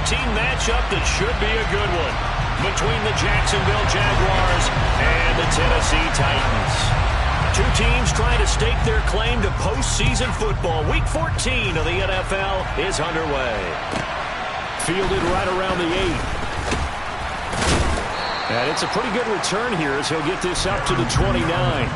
team matchup that should be a good one between the Jacksonville Jaguars and the Tennessee Titans. Two teams trying to stake their claim to postseason football. Week 14 of the NFL is underway. Fielded right around the 8. And it's a pretty good return here as he'll get this up to the 29.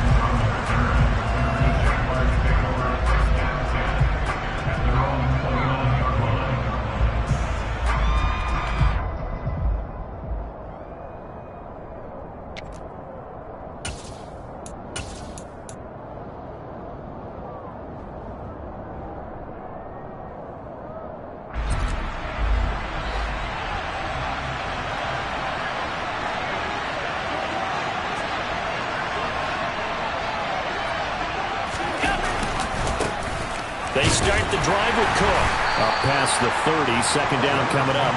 They start the drive with Cook. Up past the 30, second down coming up.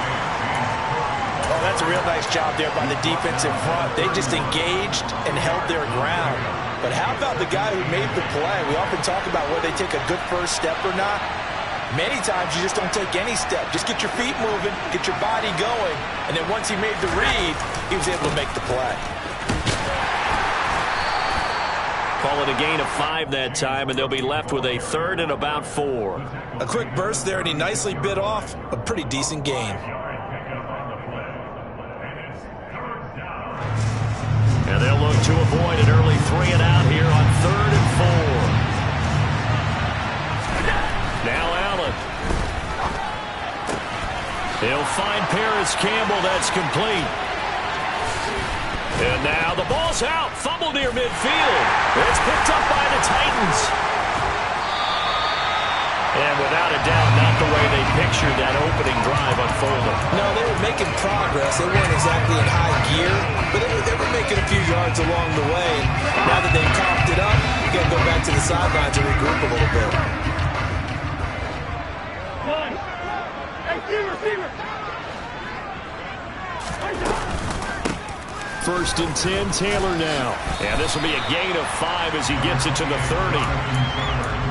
Oh, that's a real nice job there by the defense in front. They just engaged and held their ground. But how about the guy who made the play? We often talk about whether they take a good first step or not. Many times you just don't take any step. Just get your feet moving, get your body going, and then once he made the read, he was able to make the play. Call it a gain of 5 that time, and they'll be left with a third and about 4. A quick burst there, and he nicely bit off a pretty decent gain. And they'll look to avoid an early 3 and out here on 3rd and 4. Now Allen. He'll find Paris Campbell. That's complete. And now the ball's out. Fumble near midfield. It's picked up by the Titans. And without a doubt, not the way they pictured that opening drive unfolding. No, they were making progress. They weren't exactly in high gear, but they were making a few yards along the way. And now that they've coughed it up, you got to go back to the sideline to regroup a little bit. One. Hey, receiver. First and 10, Taylor now. And this will be a gain of 5 as he gets it to the 30.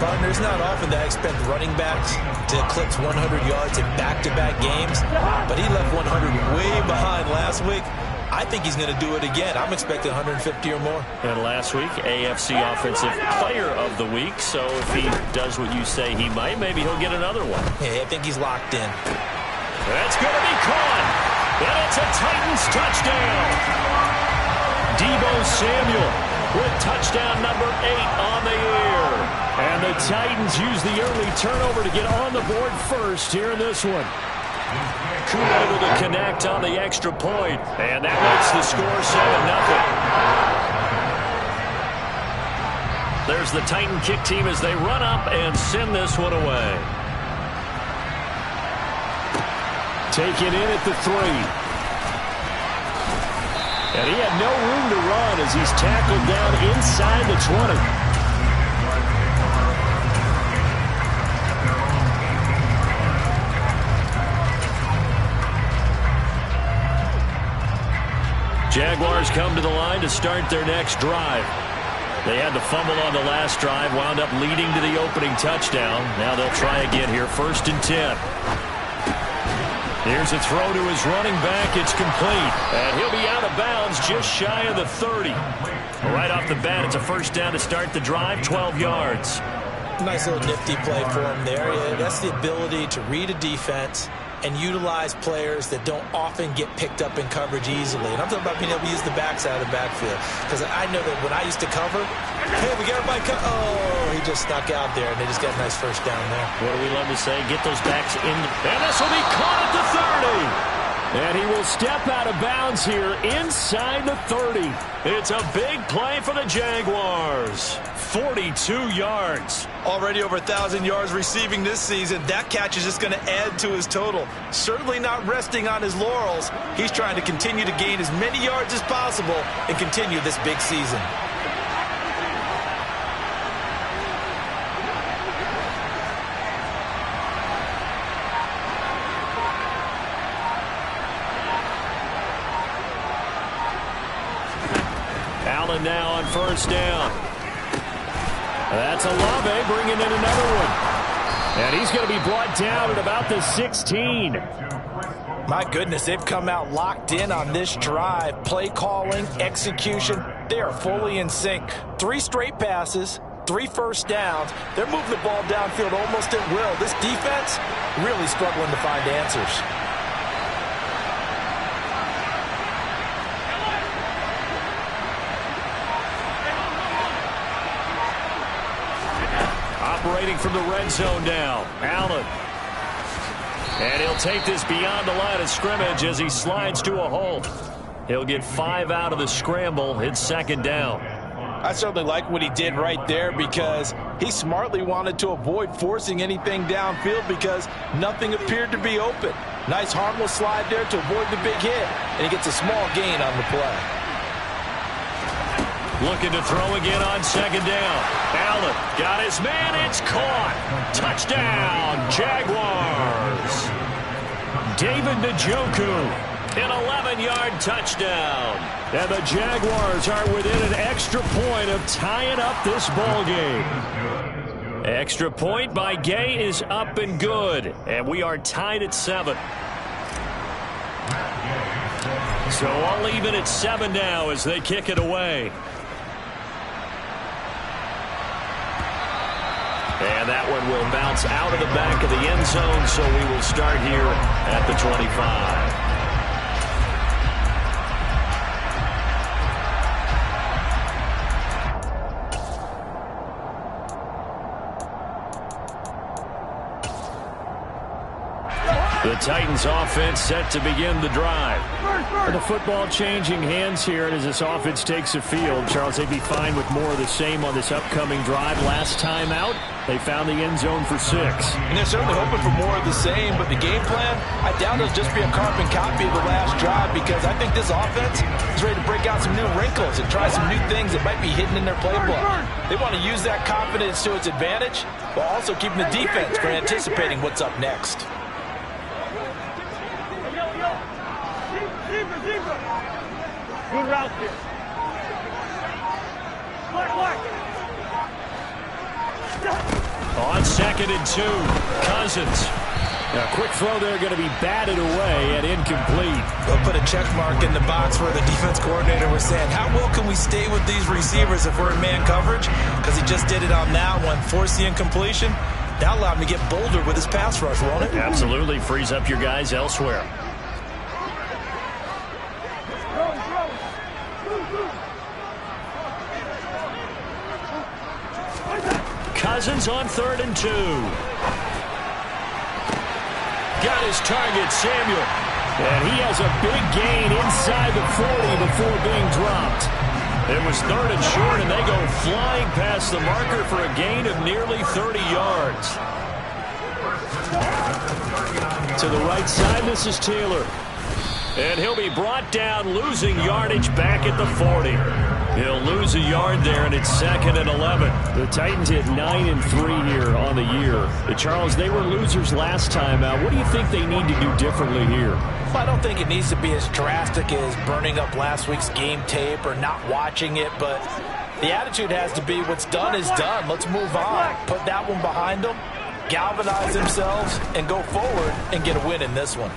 Partner, it's not often that I expect running backs to eclipse 100 yards in back-to-back games, but he left 100 way behind last week. I think he's going to do it again. I'm expecting 150 or more. And last week, AFC Offensive Player of the Week, so if he does what you say he might, maybe he'll get another one. Yeah, I think he's locked in. That's going to be caught, and it's a Titans touchdown. Deebo Samuel with touchdown number 8 on the year. And the Titans use the early turnover to get on the board first here in this one. Kuhn able to connect on the extra point, and that makes the score 7-0. There's the Titan kick team as they run up and send this one away. Taken in at the 3. And he had no room to run as he's tackled down inside the 20. Jaguars come to the line to start their next drive. They had the fumble on the last drive, wound up leading to the opening touchdown. Now they'll try again here, 1st and 10. Here's a throw to his running back. It's complete. And he'll be out of bounds just shy of the 30. Right off the bat, it's a first down to start the drive, 12 yards. Nice little nifty play for him there. Yeah, that's the ability to read a defense and utilize players that don't often get picked up in coverage easily. And I'm talking about being able to use the backside of the backfield. Because I know that when I used to cover, hey, we got everybody oh, he just snuck out there, and they just got a nice first down there. What do we love to say? Get those backs in. And this will be caught at the 30. And he will step out of bounds here inside the 30. It's a big play for the Jaguars. 42 yards. Already over 1,000 yards receiving this season. That catch is just going to add to his total. Certainly not resting on his laurels. He's trying to continue to gain as many yards as possible and continue this big season. Allen now on first down. That's Olave bringing in another one. And he's going to be brought down at about the 16. My goodness, they've come out locked in on this drive. Play calling, execution, they are fully in sync. 3 straight passes, 3 first downs. They're moving the ball downfield almost at will. This defense really struggling to find answers. Operating from the red zone now, Allen. And he'll take this beyond the line of scrimmage as he slides to a halt. He'll get 5 out of the scramble. It's second down. I certainly like what he did right there because he smartly wanted to avoid forcing anything downfield because nothing appeared to be open. Nice harmless slide there to avoid the big hit, and he gets a small gain on the play. Looking to throw again on second down. Allen got his man. It's caught. Touchdown, Jaguars. David Njoku, an 11-yard touchdown. And the Jaguars are within an extra point of tying up this ball game. Extra point by Gay is up and good. And we are tied at 7. So all even at 7 now as they kick it away. And that one will bounce out of the back of the end zone, so we will start here at the 25. The Titans offense set to begin the drive. The football changing hands here as this offense takes the field. Charles, they'd be fine with more of the same on this upcoming drive. Last time out, they found the end zone for 6. And they're certainly hoping for more of the same, but the game plan, I doubt it'll just be a carbon copy of the last drive because I think this offense is ready to break out some new wrinkles and try some new things that might be hidden in their playbook. They want to use that confidence to its advantage while also keeping the defense from anticipating what's up next. Good route here. Black. On 2nd and 2, Cousins. A quick throw there going to be batted away and incomplete. They'll put a check mark in the box where the defense coordinator was saying, how well can we stay with these receivers if we're in man coverage? Because he just did it on that one, forced the incompletion. That allowed him to get bolder with his pass rush, won't it? Absolutely, frees up your guys elsewhere. Cousins on 3rd and 2. Got his target, Samuel. And he has a big gain inside the 40 before being dropped. It was 3rd and short, and they go flying past the marker for a gain of nearly 30 yards. To the right side, this is Taylor. And he'll be brought down, losing yardage back at the 40. He'll lose a yard there, and it's 2nd and 11. The Titans hit 9-3 here on the year. Charles, they were losers last time out. What do you think they need to do differently here? Well, I don't think it needs to be as drastic as burning up last week's game tape or not watching it, but the attitude has to be what's done is done. Let's move on. Put that one behind them, galvanize themselves, and go forward and get a win in this one.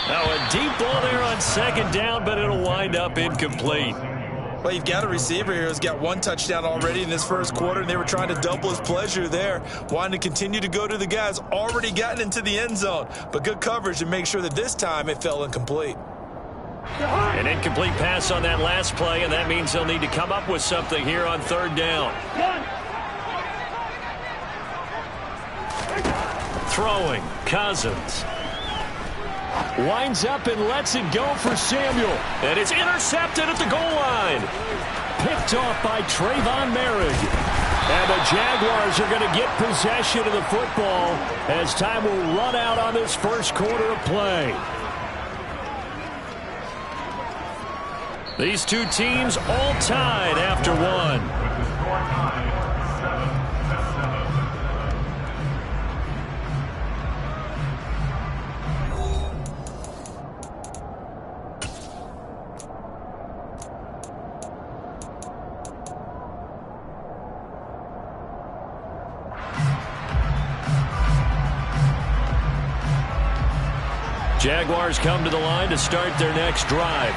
Now a deep ball there on 2nd down, but it'll wind up incomplete. Well, you've got a receiver here who's got 1 touchdown already in this first quarter, and they were trying to double his pleasure there, wanting to continue to go to the guys already gotten into the end zone. But good coverage to make sure that this time it fell incomplete. An incomplete pass on that last play, and that means they'll need to come up with something here on 3rd down. Throwing, Cousins. Winds up and lets it go for Samuel. And it's intercepted at the goal line. Picked off by Trayvon Merrick. And the Jaguars are going to get possession of the football as time will run out on this first quarter of play. These two teams all tied after 1. Jaguars come to the line to start their next drive.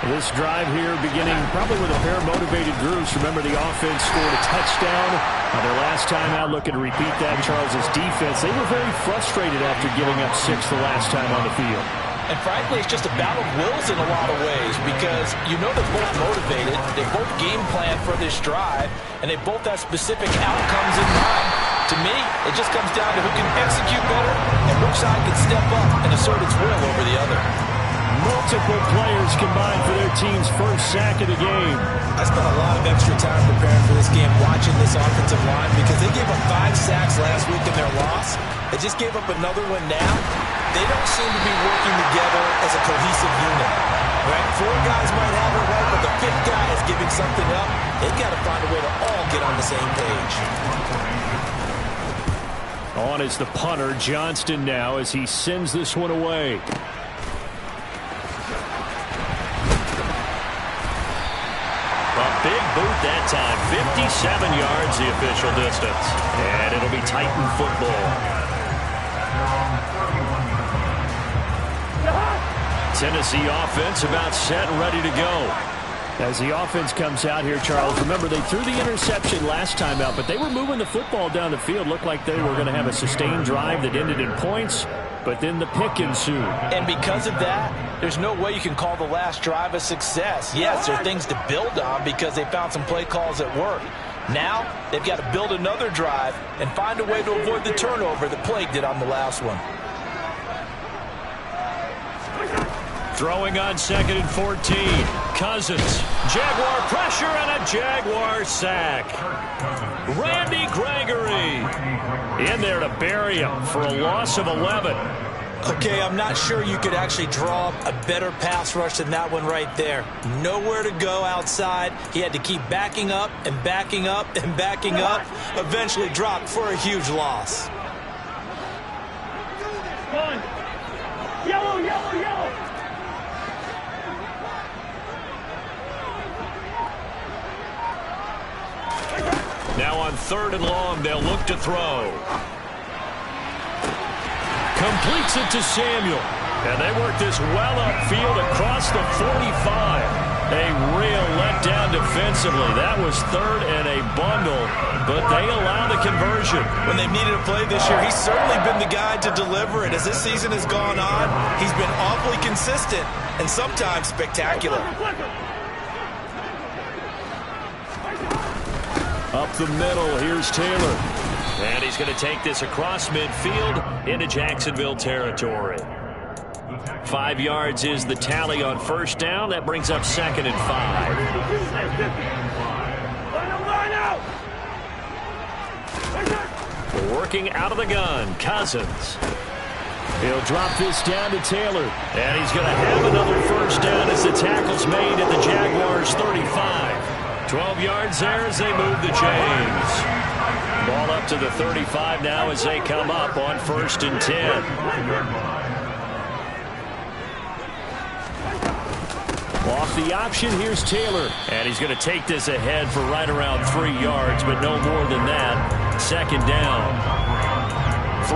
This drive here beginning probably with a pair of motivated groups. Remember, the offense scored a touchdown on their last time out. Looking to repeat that. Charles's defense, they were very frustrated after giving up 6 the last time on the field. And frankly, it's just a battle of wills in a lot of ways because you know they're both motivated. They both game plan for this drive, and they both have specific outcomes in mind. To me, it just comes down to who can execute better and which side can step up and assert its will over the other. Multiple players combined for their team's first sack of the game. I spent a lot of extra time preparing for this game watching this offensive line because they gave up 5 sacks last week in their loss. They just gave up another one now. They don't seem to be working together as a cohesive unit. Right? 4 guys might have it right, but the 5th guy is giving something up. They've got to find a way to all get on the same page. On is the punter, Johnston, now as he sends this one away. A big boot that time, 57 yards the official distance. And it'll be Titan football. Tennessee offense about set and ready to go. As the offense comes out here, Charles, remember they threw the interception last time out, but they were moving the football down the field. Looked like they were going to have a sustained drive that ended in points, but then the pick ensued. And because of that, there's no way you can call the last drive a success. Yes, there are things to build on because they found some play calls that work. Now, they've got to build another drive and find a way to avoid the turnover that plagued it on the last one. Throwing on 2nd and 14. Cousins. Jaguar pressure and a Jaguar sack. Randy Gregory in there to bury him for a loss of 11. Okay, I'm not sure you could actually draw up a better pass rush than that one right there. Nowhere to go outside. He had to keep backing up and backing up and backing up. Eventually dropped for a huge loss. One. Yellow, yellow, yellow. Now on 3rd and long, they'll look to throw. Completes it to Samuel. And they work this well upfield across the 45. A real letdown defensively. That was 3rd and a bundle, but they allow the conversion. When they've needed a play this year, he's certainly been the guy to deliver it. As this season has gone on, he's been awfully consistent and sometimes spectacular. Up the middle, here's Taylor. And he's going to take this across midfield into Jacksonville territory. 5 yards is the tally on 1st down. That brings up 2nd and 5. Working out of the gun, Cousins. He'll drop this down to Taylor. And he's going to have another 1st down as the tackle's made at the Jaguars' 35. 12 yards there as they move the chains. Ball up to the 35 now as they come up on 1st and 10. Off the option, here's Taylor. And he's going to take this ahead for right around 3 yards, but no more than that. 2nd down.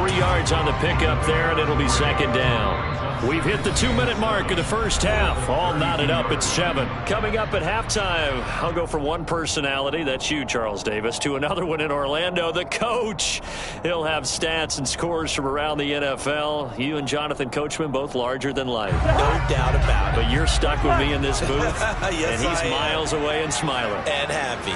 3 yards on the pickup there, and it'll be 2nd down. We've hit the 2-minute mark of the first half. All knotted up at 7. Coming up at halftime, I'll go from one personality, that's you, Charles Davis, to another one in Orlando, the coach. He'll have stats and scores from around the NFL. You and Jonathan Coachman, both larger than life. No doubt about it. But you're stuck with me in this booth, yes, and he's miles away and smiling. And happy.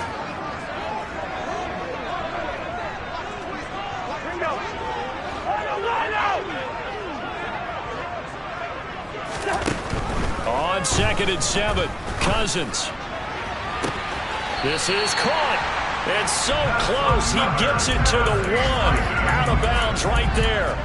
On 2nd and 7, Cousins. This is caught. And so close, he gets it to the 1. Out of bounds right there.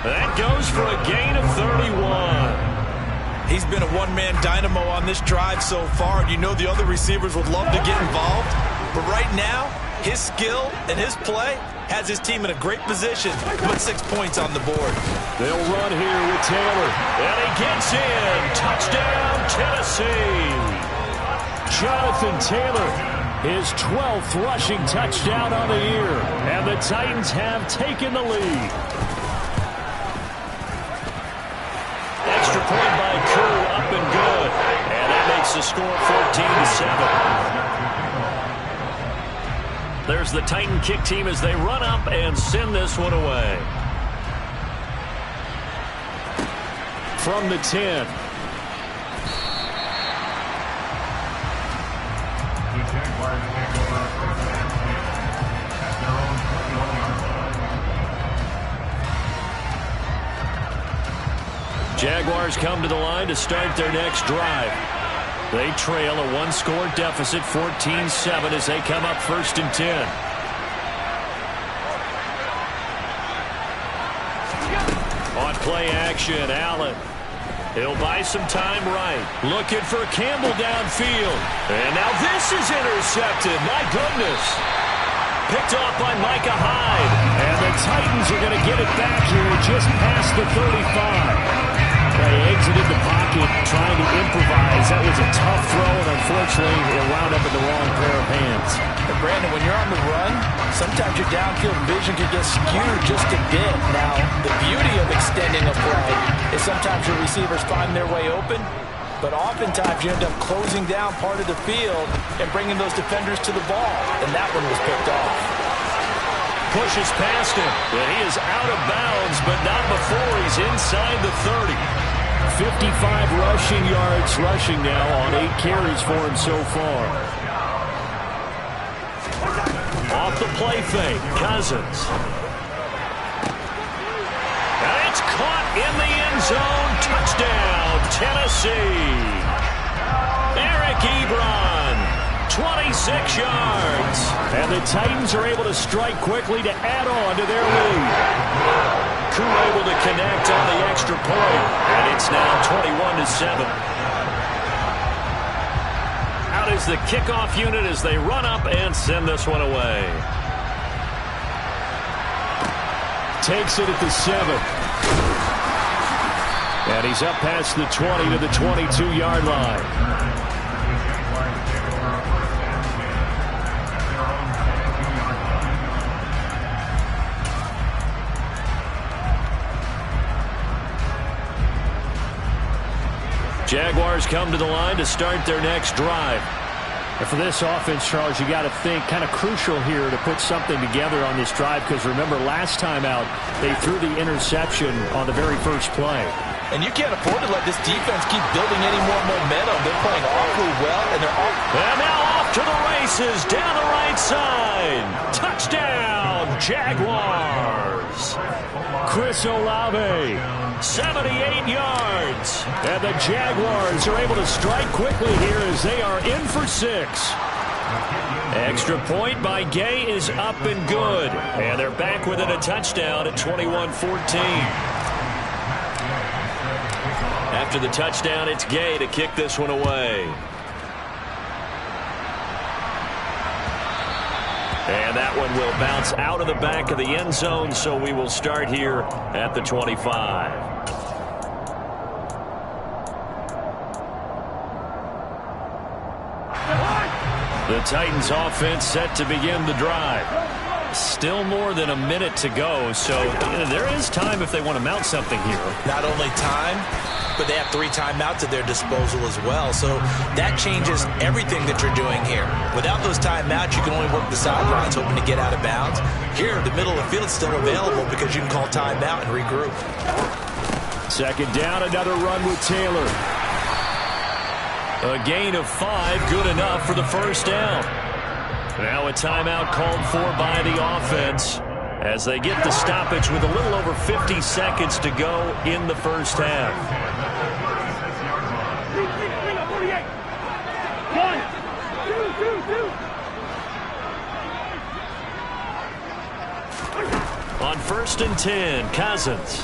That goes for a gain of 31. He's been a one-man dynamo on this drive so far, and you know the other receivers would love to get involved. But right now, his skill and his play has his team in a great position to put 6 points on the board. They'll run here with Taylor. And he gets in. Touchdown, Tennessee. Jonathan Taylor, his 12th rushing touchdown on the year. And the Titans have taken the lead. point by Koo, up and good. And that makes the score 14-7. There's the Titan kick team as they run up and send this one away. From the 10. Jaguars come to the line to start their next drive. They trail a one-score deficit, 14-7, as they come up 1st and 10. On play action, Allen. He'll buy some time right. Looking for Campbell downfield. And now this is intercepted. My goodness. Picked off by Micah Hyde. And the Titans are going to get it back here just past the 35. They exited the pocket trying to improvise. That was a tough throw, and unfortunately, it wound up in the wrong pair of hands. And Brandon, when you're on the run, sometimes your downfield vision can get skewed just a bit. Now, the beauty of extending a play is sometimes your receivers find their way open, but oftentimes you end up closing down part of the field and bringing those defenders to the ball, and that one was picked off. Pushes past him, and he is out of bounds, but not before he's inside the 30. 55 rushing yards rushing now on 8 carries for him so far. Off the play fake, Cousins. And it's caught in the end zone. Touchdown, Tennessee. Eric Ebron, 26 yards. And the Titans are able to strike quickly to add on to their lead. Koo able to connect on the extra point, and it's now 21-7. Out is the kickoff unit as they run up and send this one away. Takes it at the 7. And he's up past the 20 to the 22-yard line. Jaguars come to the line to start their next drive. And for this offense, Charles, you got to think kind of crucial here to put something together on this drive, because remember last time out they threw the interception on the very first play. And you can't afford to let this defense keep building any more momentum. They're playing awfully well, and they're And now off to the races down the right side. Touchdown, Jaguars. Chris Olave, 78 yards. And the Jaguars are able to strike quickly here as they are in for 6. Extra point by Gay is up and good. And they're back within a touchdown at 21-14. After the touchdown, it's Gay to kick this one away. And that one will bounce out of the back of the end zone, so we will start here at the 25. The Titans offense set to begin the drive. Still more than a minute to go, so there is time if they want to mount something here. not only time, but they have 3 timeouts at their disposal as well. So that changes everything that you're doing here. Without those timeouts, you can only work the sidelines hoping to get out of bounds. Here, the middle of the field is still available because you can call timeout and regroup. Second down, another run with Taylor. A gain of 5, good enough for the first down. Now a timeout called for by the offense as they get the stoppage with a little over 50 seconds to go in the first half. 1, 2, 2. On 1st and 10, Cousins.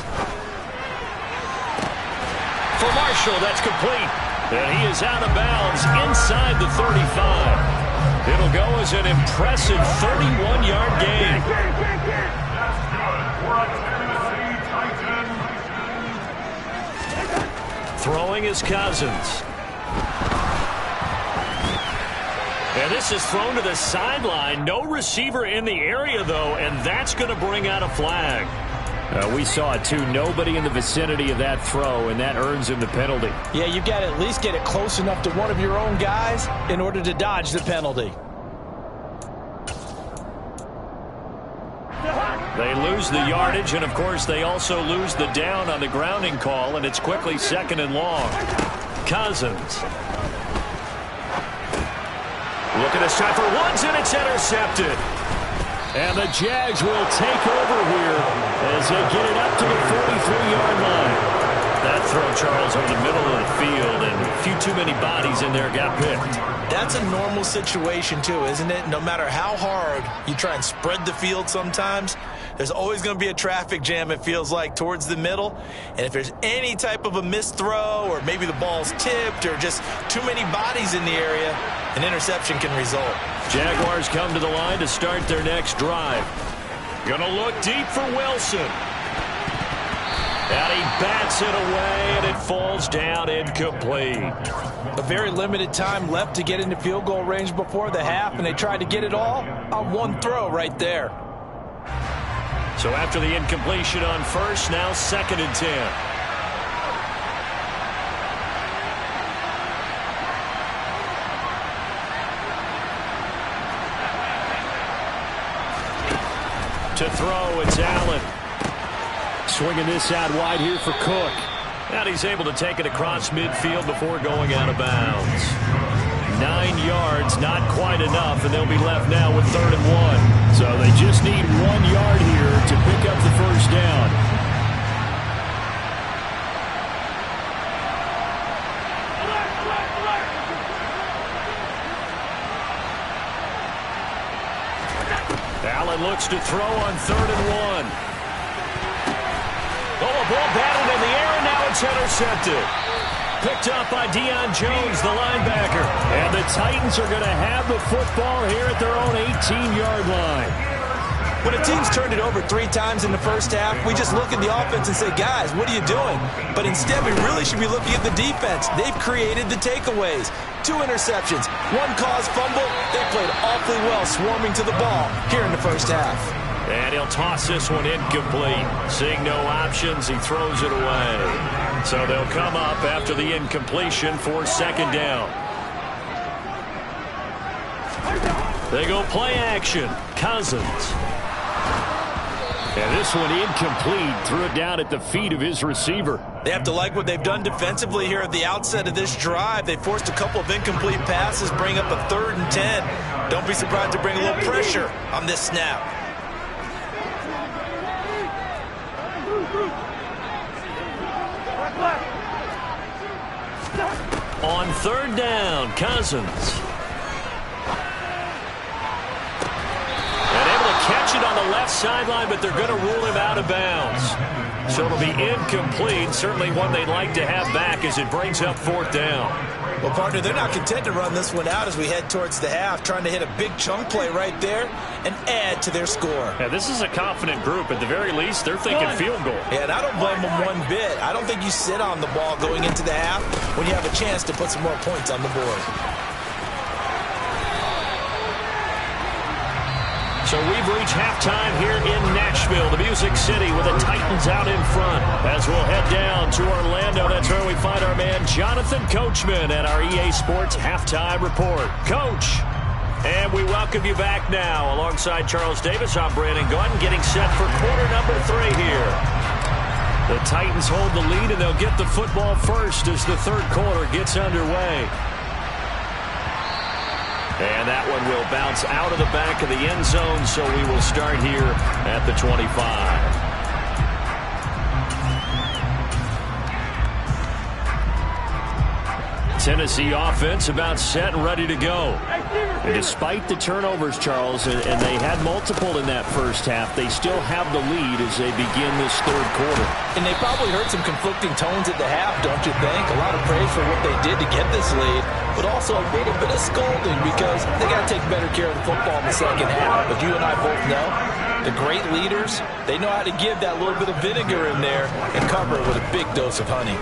For Marshall, that's complete. And he is out of bounds inside the 35. It'll go as an impressive 31-yard gain. Throwing is Cousins. And this is thrown to the sideline. No receiver in the area, though, and that's going to bring out a flag. We saw it, too. Nobody in the vicinity of that throw, and that earns him the penalty. Yeah, you got to at least get it close enough to one of your own guys in order to dodge the penalty. They lose the yardage, and, of course, they also lose the down on the grounding call, and it's quickly 2nd and long. Cousins. Looking this time for Woods, and it's intercepted. And the Jags will take over here as they get it up to the 43-yard line. That throw, Charles, over the middle of the field, and a few too many bodies in there got picked. That's a normal situation, too, isn't it? No matter how hard you try and spread the field sometimes, there's always going to be a traffic jam, it feels like, towards the middle. And if there's any type of a missed throw, or maybe the ball's tipped, or just too many bodies in the area, an interception can result. Jaguars come to the line to start their next drive. Gonna look deep for Wilson. And he bats it away, and it falls down incomplete. A very limited time left to get into field goal range before the half, and they tried to get it all on one throw right there. So after the incompletion on first, now 2nd and 10. To throw, it's Allen. Swinging this out wide here for Cook. And he's able to take it across midfield before going out of bounds. 9 yards, not quite enough, and they'll be left now with 3rd and 1. So they just need 1 yard here to pick up the first down. Allen looks to throw on 3rd and 1. Oh, a ball batted in the air, and now it's intercepted. Picked up by Deion Jones, the linebacker. And the Titans are going to have the football here at their own 18-yard line. When a team's turned it over 3 times in the first half, we just look at the offense and say, guys, what are you doing? But instead, we really should be looking at the defense. They've created the takeaways. 2 interceptions, 1 caused fumble. They played awfully well swarming to the ball here in the first half. And he'll toss this one incomplete. Seeing no options, he throws it away. So they'll come up after the incompletion for 2nd down. They go play action. Cousins. And this one incomplete. Threw it down at the feet of his receiver. They have to like what they've done defensively here at the outset of this drive. They forced a couple of incomplete passes, bring up a 3rd and 10. Don't be surprised to bring a little pressure on this snap. On 3rd down, Cousins. And able to catch it on the left sideline, but they're going to rule him out of bounds. So it'll be incomplete. Certainly one they'd like to have back as it brings up 4th down. Well, partner, they're not content to run this one out as we head towards the half, trying to hit a big chunk play right there and add to their score. Yeah, this is a confident group. At the very least, they're thinking field goal. Yeah, and I don't blame them one bit. I don't think you sit on the ball going into the half when you have a chance to put some more points on the board. So we've reached halftime here in Nashville, the Music City, with the Titans out in front. As we'll head down to Orlando, that's where we find our man Jonathan Coachman at our EA Sports Halftime Report. Coach, and we welcome you back now. Alongside Charles Davis, I'm Brandon Gunn, getting set for quarter number 3 here. The Titans hold the lead, and they'll get the football first as the 3rd quarter gets underway. And that one will bounce out of the back of the end zone, so we will start here at the 25. Tennessee offense about set and ready to go. And despite the turnovers, Charles, and they had multiple in that first half, they still have the lead as they begin this 3rd quarter. And they probably heard some conflicting tones at the half, don't you think? A lot of praise for what they did to get this lead, but also a little bit of scolding because they got to take better care of the football in the 2nd half. But you and I both know the great leaders, they know how to give that little bit of vinegar in there and cover it with a big dose of honey.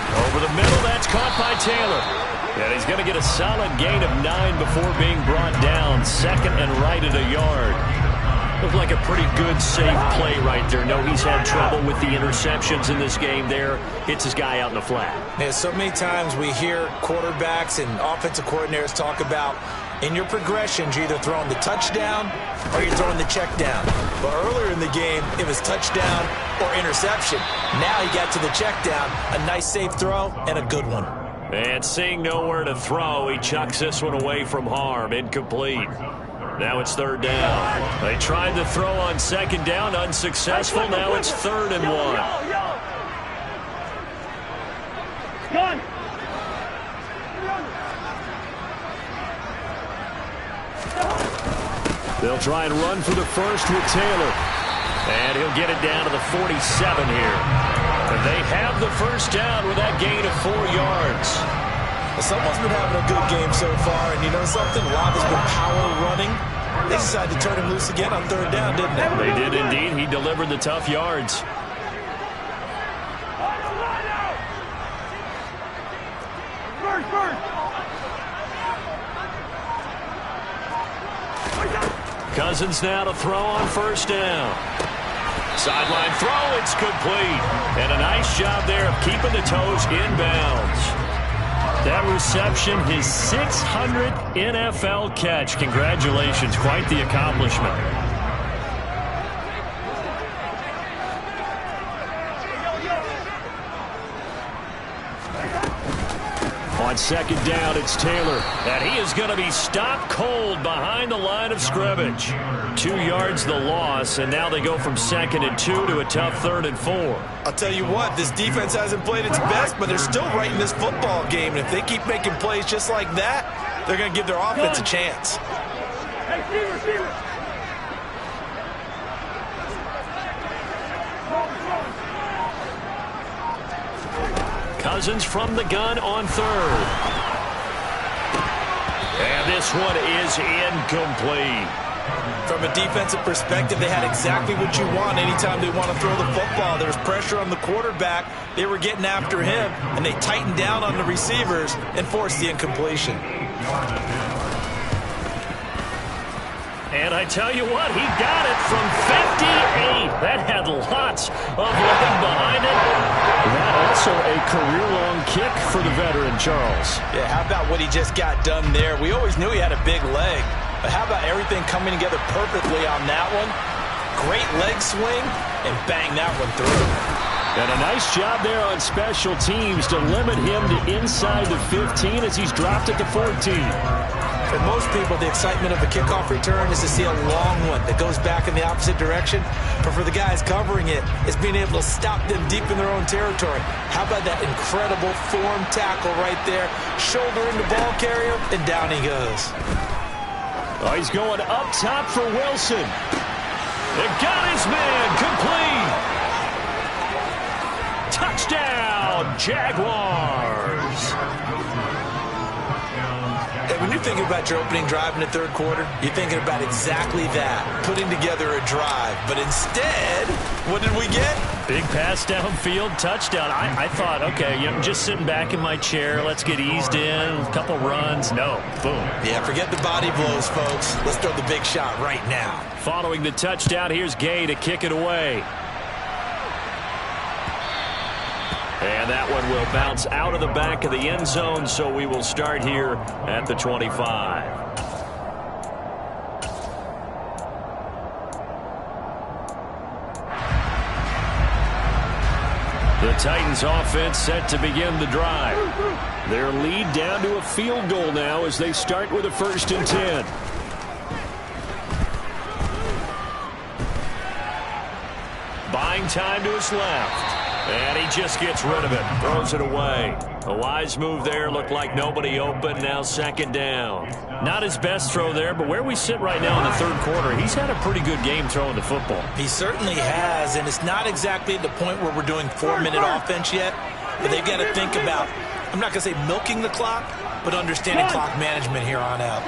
Over the middle, that's caught by Taylor. And he's going to get a solid gain of 9 before being brought down. 2nd and right at a yard. Looked like a pretty good, safe play right there. No, he's had trouble with the interceptions in this game there. Hits his guy out in the flat. Yeah, so many times we hear quarterbacks and offensive coordinators talk about in your progressions, you're either throwing the touchdown or you're throwing the check down. But earlier in the game, it was touchdown or interception. Now he got to the check down, a nice safe throw and a good one. And seeing nowhere to throw, he chucks this one away from harm. Incomplete. Now it's third down. They tried to throw on second down, unsuccessful. Now it's 3rd and 1. They'll try and run for the first with Taylor. And he'll get it down to the 47 here. And they have the first down with that gain of 4 yards. Someone's been having a good game so far, and you know something? A lot has been power running. They decided to turn him loose again on 3rd down, didn't they? They did indeed. He delivered the tough yards. Cousins now to throw on first down. Sideline throw, it's complete. And a nice job there of keeping the toes inbounds. That reception, his 600th NFL catch. Congratulations, quite the accomplishment. On second down, it's Taylor. And he is going to be stopped cold behind the line of scrimmage. 2 yards the loss, and now they go from 2nd and 2 to a tough 3rd and 4. I'll tell you what, this defense hasn't played its best, but they're still right in this football game. And if they keep making plays just like that, they're going to give their offense a chance. Hey, receiver. Cousins from the gun on 3rd. And this one is incomplete. From a defensive perspective, they had exactly what you want anytime they want to throw the football. There was pressure on the quarterback. They were getting after him, and they tightened down on the receivers and forced the incompletion. And I tell you what, he got it from 58. That had lots of leg behind it. That also a career-long kick for the veteran, Charles. Yeah, how about what he just got done there? We always knew he had a big leg, but how about everything coming together perfectly on that one? Great leg swing, and bang that one through. And a nice job there on special teams to limit him to inside the 15 as he's dropped at the 14. For most people, the excitement of a kickoff return is to see a long one that goes back in the opposite direction. But for the guys covering it, it's being able to stop them deep in their own territory. How about that incredible form tackle right there? Shoulder in the ball carrier, and down he goes. Oh, he's going up top for Wilson. They got his man complete. Touchdown, Jaguars. When you're thinking about your opening drive in the 3rd quarter, you're thinking about exactly that, putting together a drive. But instead, what did we get? Big pass downfield, touchdown. I thought, okay, I'm just sitting back in my chair. Let's get eased in, a couple runs. No, boom. Yeah, forget the body blows, folks. Let's throw the big shot right now. Following the touchdown, here's Gay to kick it away. And that one will bounce out of the back of the end zone, so we will start here at the 25. The Titans offense set to begin the drive. Their lead down to a field goal now as they start with a 1st and 10. Buying time to his left. And he just gets rid of it. Throws it away. A wise move there. Looked like nobody open. Now 2nd down. Not his best throw there, but where we sit right now in the 3rd quarter, he's had a pretty good game throwing the football. He certainly has, and it's not exactly at the point where we're doing 4-minute offense yet, but they've got to think about, I'm not going to say milking the clock, but understanding clock management here on out.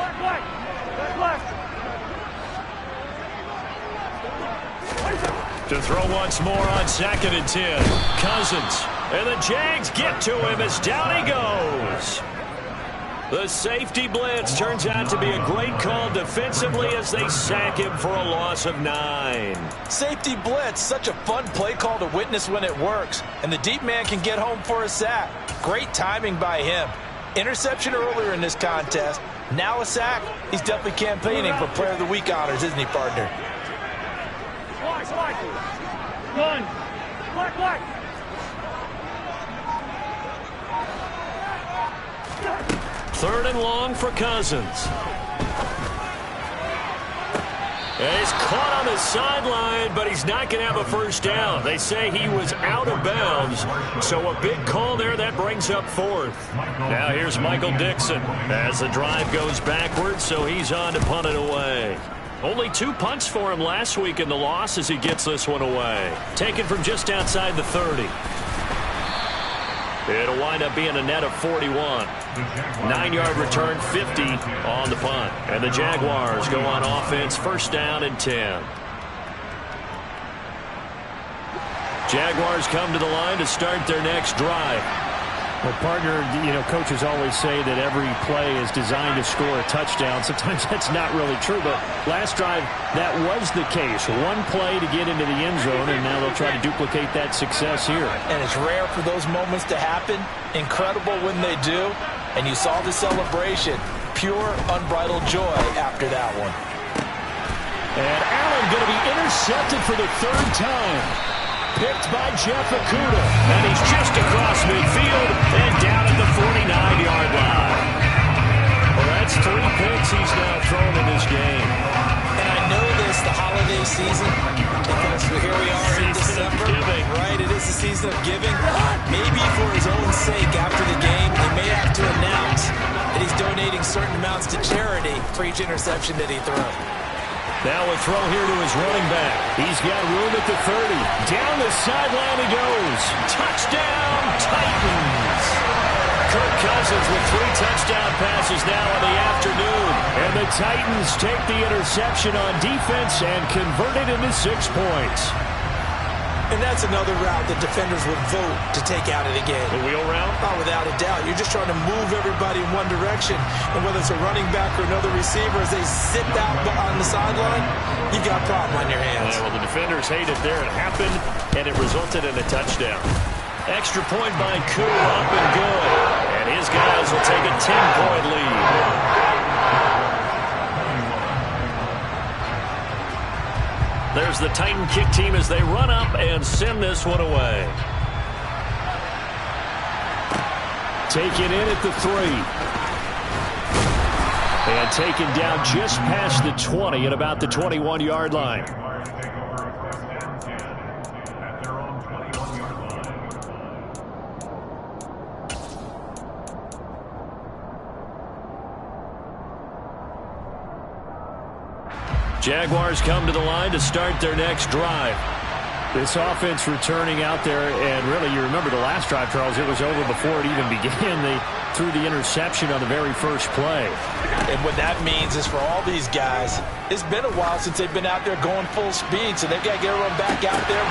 To throw once more on 2nd and 10. Cousins. And the Jags get to him as down he goes. The safety blitz turns out to be a great call defensively as they sack him for a loss of 9. Safety blitz, such a fun play call to witness when it works. And the deep man can get home for a sack. Great timing by him. Interception earlier in this contest. Now a sack. He's definitely campaigning for Player of the Week honors, isn't he, partner? Gun. Black. 3rd and long for Cousins. And he's caught on the sideline, but he's not going to have a first down. They say he was out of bounds, so a big call there. That brings up 4th. Now here's Michael Dixon as the drive goes backwards, so he's on to punt it away. Only 2 punts for him last week in the loss as he gets this one away. Taken from just outside the 30. It'll wind up being a net of 41. 9-yard return, 50 on the punt. And the Jaguars go on offense, 1st down and 10. Jaguars come to the line to start their next drive. Well, partner, coaches always say that every play is designed to score a touchdown. Sometimes that's not really true, but last drive, that was the case. One play to get into the end zone, and now they'll try to duplicate that success here. And it's rare for those moments to happen. Incredible when they do. And you saw the celebration. Pure, unbridled joy after that one. And Allen going to be intercepted for the 3rd time. Picked by Jeff Okudah. And he's just across midfield and down at the 49-yard line. Well, that's 3 picks he's now thrown in this game. And I know this, the holiday season, because here we are in December. Right, it is the season of giving. Maybe for his own sake after the game, he may have to announce that he's donating certain amounts to charity for each interception that he throws. Now a throw here to his running back. He's got room at the 30. Down the sideline he goes. Touchdown, Titans. Kirk Cousins with 3 touchdown passes now in the afternoon. And the Titans take the interception on defense and convert it into 6 points. And that's another route that defenders would vote to take out of the game. The wheel route? Oh, without a doubt. You're just trying to move everybody in one direction. And whether it's a running back or another receiver, as they sit out on the sideline, you've got a problem on your hands. Yeah, well, the defenders hate it there. It happened, and it resulted in a touchdown. Extra point by Koo, up and good. And his guys will take a 10-point lead. There's the Titan kick team as they run up and send this one away. Taken in at the 3. And taken down just past the 20 at about the 21-yard line. Jaguars come to the line to start their next drive. This offense returning out there, and really, you remember the last drive, Charles, it was over before it even began. They threw the interception on the very first play. And what that means is for all these guys, it's been a while since they've been out there going full speed, so they've got to get everyone back out there.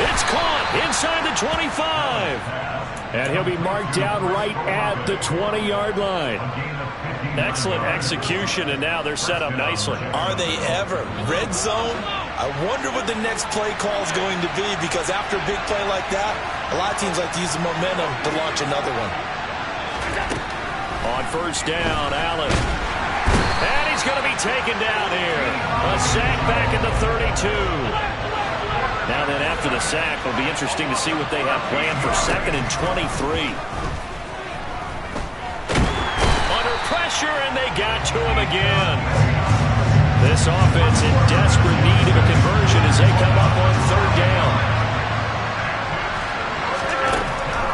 It's caught inside the 25. And he'll be marked down right at the 20-yard line. Excellent execution, and now they're set up nicely. Are they ever? Red zone? I wonder what the next play call is going to be, because after a big play like that, a lot of teams like to use the momentum to launch another one. On 1st down, Allen. And he's going to be taken down here. A sack back at the 32. Now then, after the sack, it'll be interesting to see what they have planned for 2nd and 23. Under pressure, and they got to him again. This offense in desperate need of a conversion as they come up on 3rd down.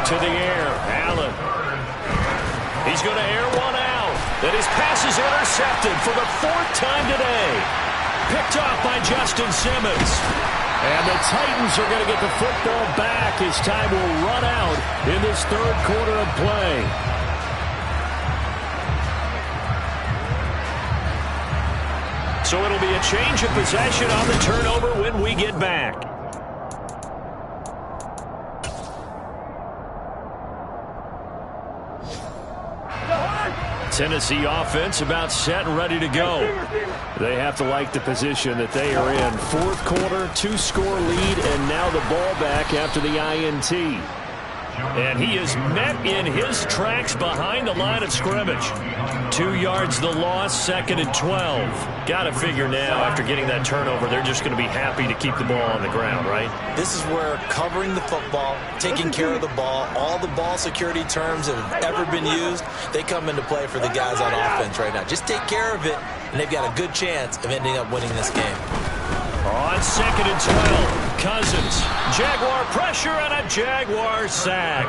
To the air, Allen. He's going to air one out. Then his pass is intercepted for the 4th time today. Picked off by Justin Simmons. And the Titans are going to get the football back as time will run out in this 3rd quarter of play. So it'll be a change of possession on the turnover when we get back. Tennessee offense about set and ready to go. They have to like the position that they are in. Fourth quarter, 2-score lead, and now the ball back after the INT. And he is met in his tracks behind the line of scrimmage. 2 yards the loss, 2nd and 12. Got to figure now, after getting that turnover, they're just going to be happy to keep the ball on the ground, right? This is where covering the football, taking care of the ball, all the ball security terms that have ever been used, they come into play for the guys on offense right now. Just take care of it, and they've got a good chance of ending up winning this game. On 2nd and 12, Cousins. Jaguar pressure and a Jaguar sack.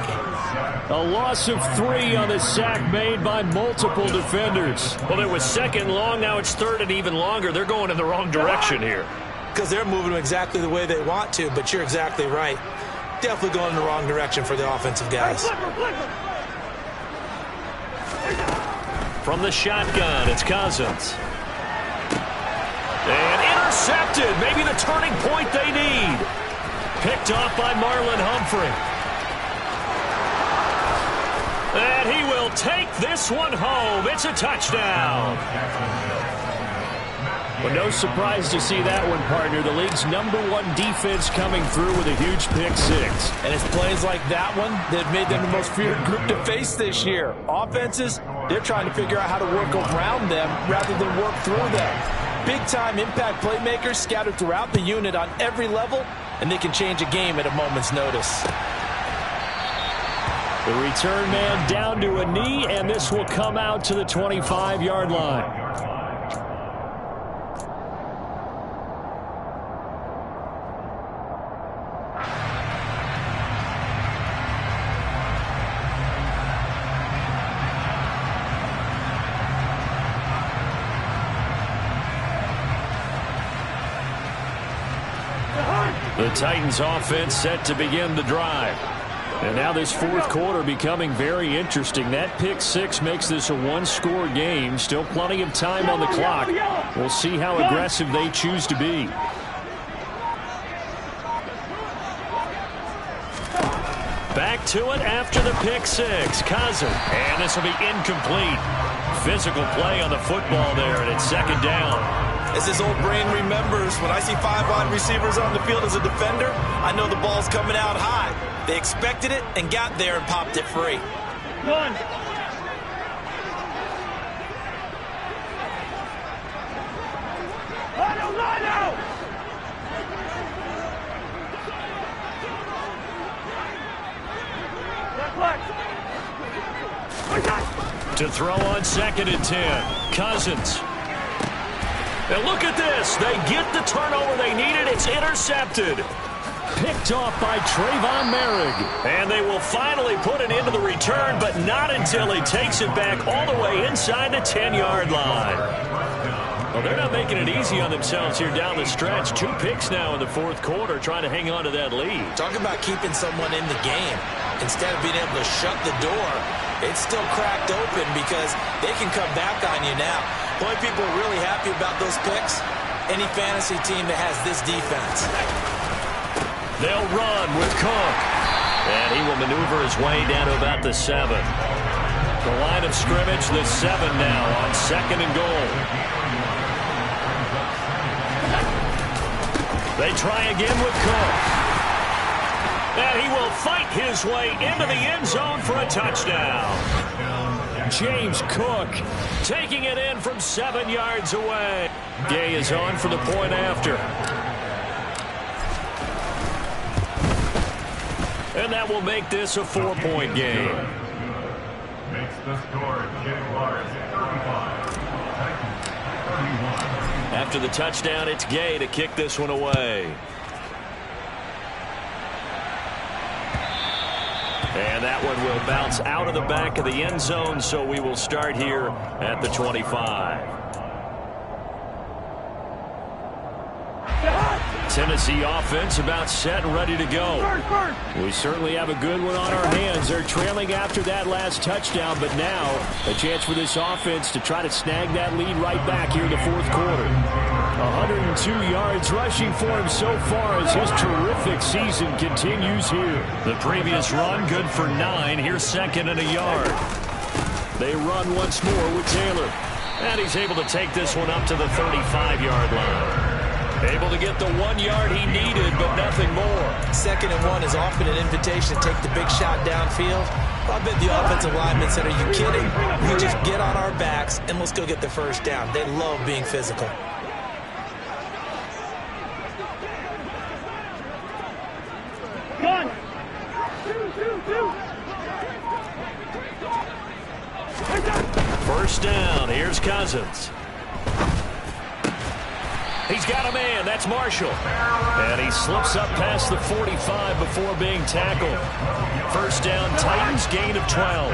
A loss of 3 on the sack made by multiple defenders. Well, it was 2nd long. Now it's 3rd and even longer. They're going in the wrong direction here. Because they're moving exactly the way they want to, but you're exactly right. Definitely going in the wrong direction for the offensive guys. From the shotgun, it's Cousins. And intercepted. Maybe the turning point they need. Picked off by Marlon Humphrey. And he will take this one home. It's a touchdown. Well, no surprise to see that one, partner. The league's #1 defense coming through with a huge pick-6. And it's plays like that one that have made them the most feared group to face this year. Offenses, they're trying to figure out how to work around them rather than work through them. Big-time impact playmakers scattered throughout the unit on every level, and they can change a game at a moment's notice. The return man down to a knee, and this will come out to the 25-yard line. The Titans offense set to begin the drive. And now this fourth quarter becoming very interesting. That pick-6 makes this a 1-score game. Still plenty of time on the clock. We'll see how aggressive they choose to be. Back to it after the pick-6. Cousins. And this will be incomplete. Physical play on the football there, and it's 2nd down. As his old brain remembers, when I see 5 wide receivers on the field as a defender, I know the ball's coming out high. They expected it and got there and popped it free. One. Line out. To throw on 2nd and 10. Cousins. And look at this. They get the turnover they needed. It's intercepted. Picked off by Trayvon Merrick. And they will finally put it into the return, but not until he takes it back all the way inside the 10-yard line. Well, they're not making it easy on themselves here down the stretch. 2 picks now in the fourth quarter, trying to hang on to that lead. Talk about keeping someone in the game. Instead of being able to shut the door, it's still cracked open because they can come back on you now. The only people are really happy about those picks, any fantasy team that has this defense. They'll run with Cook. And he will maneuver his way down to about the 7. The line of scrimmage, the 7 now on 2nd and goal. They try again with Cook. And he will fight his way into the end zone for a touchdown. James Cook taking it in from 7 yards away. Gay is on for the point after. And that will make this a 4-point game. Makes the score Jaguars 35. After the touchdown, it's Gay to kick this one away. And that one will bounce out of the back of the end zone, so we will start here at the 25. Tennessee offense about set and ready to go. We certainly have a good one on our hands. They're trailing after that last touchdown, but now a chance for this offense to try to snag that lead right back here in the fourth quarter. 102 yards rushing for him so far as his terrific season continues here. The previous run good for 9. Here's 2nd and a yard. They run once more with Taylor. And he's able to take this one up to the 35-yard line. Able to get the 1 yard he needed, but nothing more. 2nd and 1 is often an invitation to take the big shot downfield. I bet the offensive linemen said, are you kidding? We just get on our backs and let's go get the first down. They love being physical. Gun. First down. Here's Cousins. He's got a man. That's Marshall. And he slips up past the 45 before being tackled. First down, Titans, gain of 12.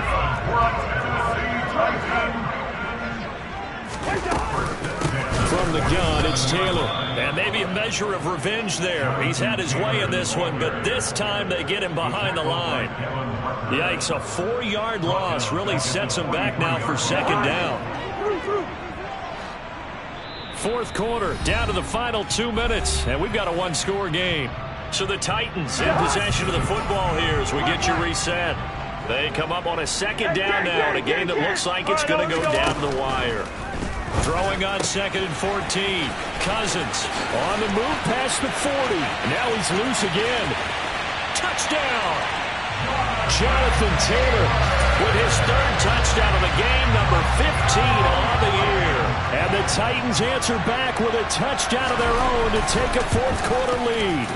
From the gun, it's Taylor. And maybe a measure of revenge there. He's had his way in this one, but this time they get him behind the line. Yikes, a 4-yard loss really sets him back now for 2nd down. 4th quarter, down to the final 2 minutes, and we've got a 1-score game. So the Titans in possession of the football here as we get you reset. They come up on a 2nd down now in a game that looks like it's going to go down the wire. Throwing on 2nd and 14. Cousins on the move past the 40. Now he's loose again. Touchdown! Jonathan Taylor with his 3rd touchdown of the game, number 15 on the year. And the Titans answer back with a touchdown of their own to take a 4th quarter lead.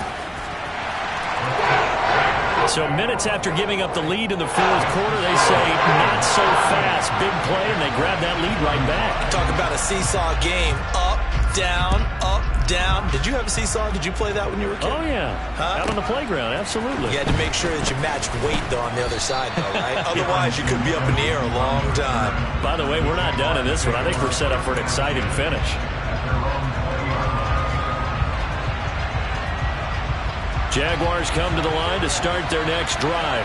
So minutes after giving up the lead in the 4th quarter, they say not so fast. Big play, and they grab that lead right back. Talk about a seesaw game. Up, down, up, down. Did you have a seesaw? Did you play that when you were a kid? Oh, yeah. Huh? Out on the playground, absolutely. You had to make sure that you matched weight, though, on the other side, though, right? Otherwise, you could be up in the air a long time. By the way, we're not done in this one. I think we're set up for an exciting finish. Jaguars come to the line to start their next drive.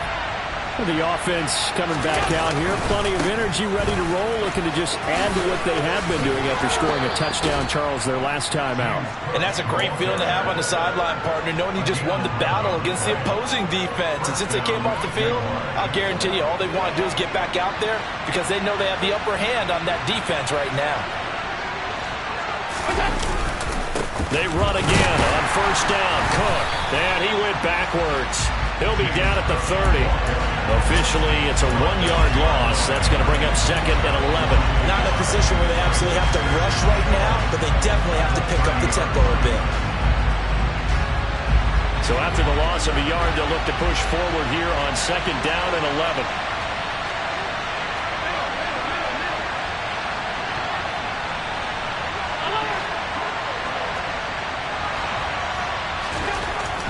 The offense coming back out here. Plenty of energy, ready to roll, looking to just add to what they have been doing after scoring a touchdown, Charles, their last time out. And that's a great feeling to have on the sideline, partner, knowing you just won the battle against the opposing defense. And since they came off the field, I'll guarantee you all they want to do is get back out there because they know they have the upper hand on that defense right now. They run again on first down. Cook. And he went backwards. He'll be down at the 30. Officially, it's a 1-yard loss. That's going to bring up 2nd and 11. Not in a position where they absolutely have to rush right now, but they definitely have to pick up the tempo a bit. So after the loss of a yard, they'll look to push forward here on 2nd down and 11.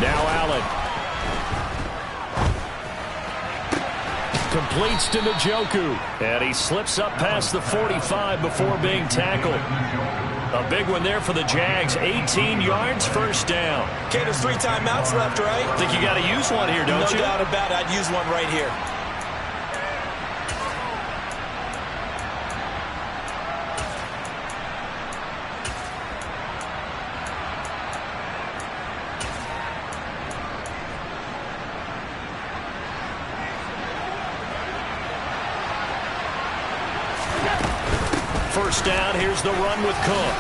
Now Allen. Completes to Njoku. And he slips up past the 45 before being tackled. A big one there for the Jags. 18 yards, first down. Okay, there's 3 timeouts left, right? I think you got to use one here, don't you? No doubt about it. I'd use one right here. First down, here's the run with Cook.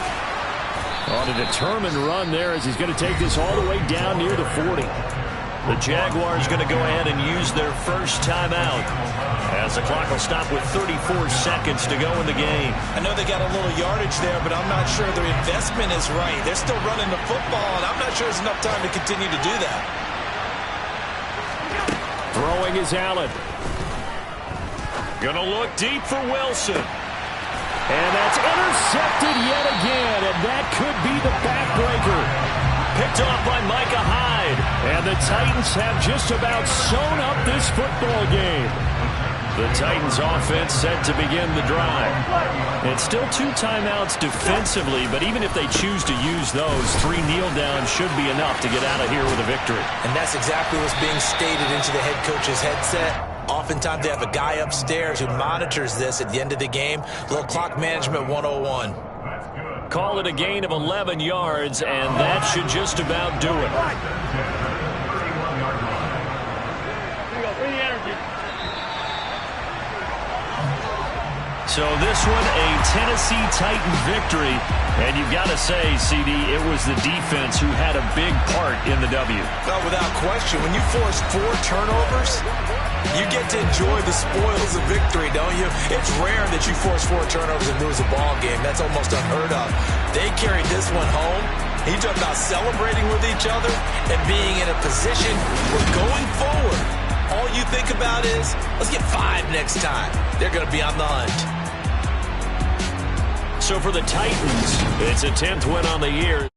On a determined run there as he's going to take this all the way down near the 40. The Jaguars going to go ahead and use their first timeout as the clock will stop with 34 seconds to go in the game. I know they got a little yardage there, but I'm not sure their investment is right. They're still running the football, and I'm not sure there's enough time to continue to do that. Throwing is Allen. Going to look deep for Wilson. And that's intercepted yet again, and that could be the backbreaker. Picked off by Micah Hyde. And the Titans have just about sewn up this football game. The Titans offense set to begin the drive. It's still 2 timeouts defensively, but even if they choose to use those, 3 kneel downs should be enough to get out of here with a victory. And that's exactly what's being stated into the head coach's headset. Oftentimes they have a guy upstairs who monitors this at the end of the game. A little clock management 101. Call it a gain of 11 yards, and that should just about do it. So this one, a Tennessee Titan victory. And you've got to say, CD, it was the defense who had a big part in the W. Well, without question, when you force 4 turnovers, you get to enjoy the spoils of victory, don't you? It's rare that you force 4 turnovers and lose a ball game. That's almost unheard of. They carried this one home. He talked about celebrating with each other and being in a position where going forward, all you think about is, let's get 5 next time. They're going to be on the hunt. So for the Titans, it's a 10th win on the year.